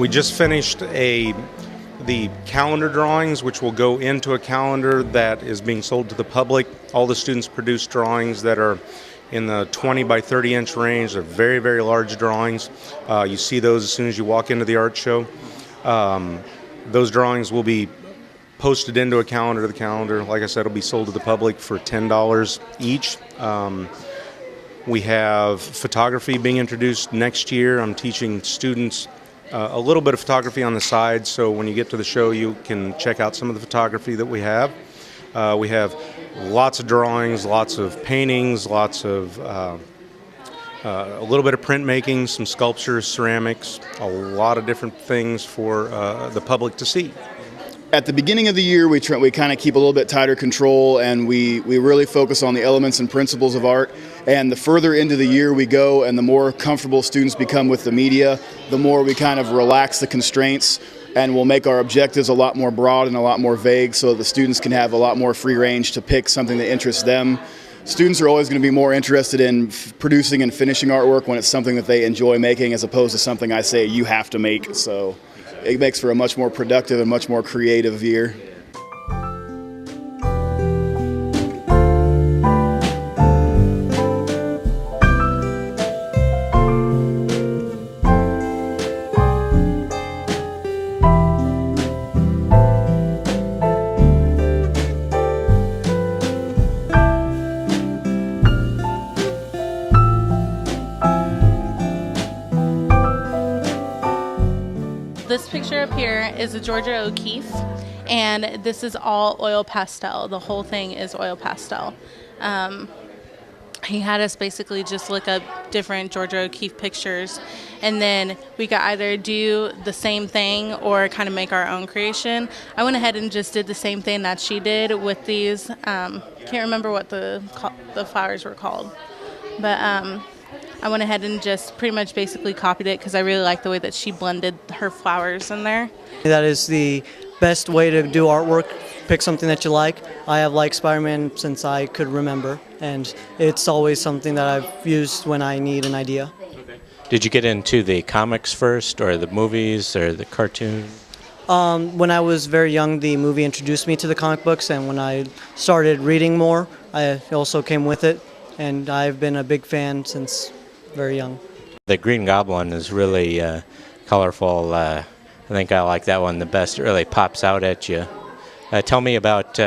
We just finished the calendar drawings, which will go into a calendar that is being sold to the public. All the students produce drawings that are in the 20 by 30 inch range. They're very, very large drawings. You see those as soon as you walk into the art show. Those drawings will be posted into a calendar. The calendar, like I said, will be sold to the public for $10 each. We have photography being introduced next year. I'm teaching students a little bit of photography on the side, so when you get to the show you can check out some of the photography that we have. We have lots of drawings, lots of paintings, lots of a little bit of printmaking, some sculptures, ceramics, a lot of different things for the public to see. At the beginning of the year, we kind of keep a little bit tighter control, and we really focus on the elements and principles of art. And the further into the year we go and the more comfortable students become with the media, the more we kind of relax the constraints, and we'll make our objectives a lot more broad and a lot more vague so the students can have a lot more free range to pick something that interests them. Students are always going to be more interested in producing and finishing artwork when it's something that they enjoy making, as opposed to something I say you have to make. So it makes for a much more productive and much more creative year. This picture up here is a Georgia O'Keeffe, and this is all oil pastel. The whole thing is oil pastel. He had us basically just look up different Georgia O'Keeffe pictures, and then we could either do the same thing or kind of make our own creation. I went ahead and just did the same thing that she did with these. Can't remember what the flowers were called, but I went ahead and just pretty much basically copied it because I really like the way that she blended her flowers in there. That is the best way to do artwork. Pick something that you like. I have liked Spider-Man since I could remember, and it's always something that I've used when I need an idea. Did you get into the comics first, or the movies, or the cartoon? When I was very young, the movie introduced me to the comic books, and when I started reading more, I also came with it, and I've been a big fan since very young. The Green Goblin is really colorful. I think I like that one the best. It really pops out at you. Tell me about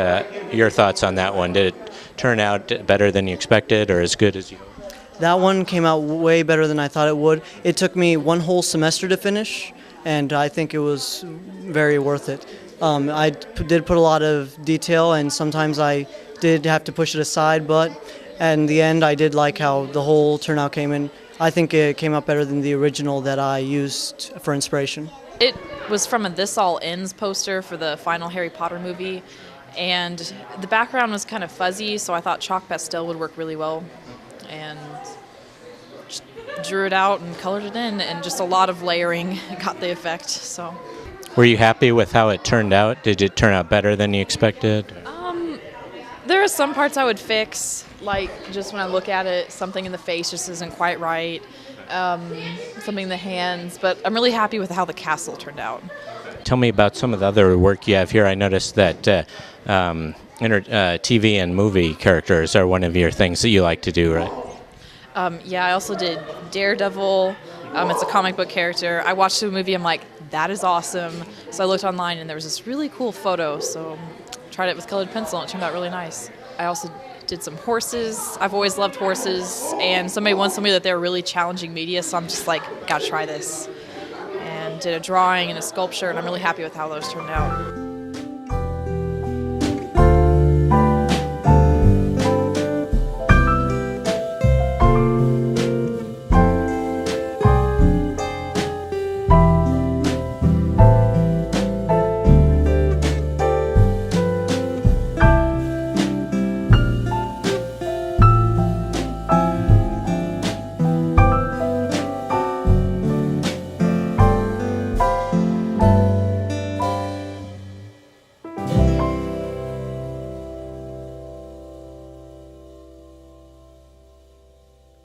your thoughts on that one. Did it turn out better than you expected, or as good as you hoped? That one came out way better than I thought it would. It took me one whole semester to finish, and I think it was very worth it. I did put a lot of detail, and sometimes I did have to push it aside, but in the end I did like how the whole turnout came in. I think it came out better than the original that I used for inspiration. It was from a This All Ends poster for the final Harry Potter movie, and the background was kind of fuzzy, so I thought chalk pastel would work really well, and just drew it out and colored it in, and just a lot of layering got the effect. So, were you happy with how it turned out? Did it turn out better than you expected? There are some parts I would fix, like just when I look at it, something in the face just isn't quite right, something in the hands, but I'm really happy with how the castle turned out. Tell me about some of the other work you have here. I noticed that TV and movie characters are one of your things that you like to do, right? Yeah, I also did Daredevil. It's a comic book character. I watched the movie, I'm like, that is awesome. So I looked online and there was this really cool photo, so tried it with colored pencil and it turned out really nice. I also did some horses. I've always loved horses, and somebody once told me that they're really challenging media, so I'm just like, gotta try this. And did a drawing and a sculpture, and I'm really happy with how those turned out.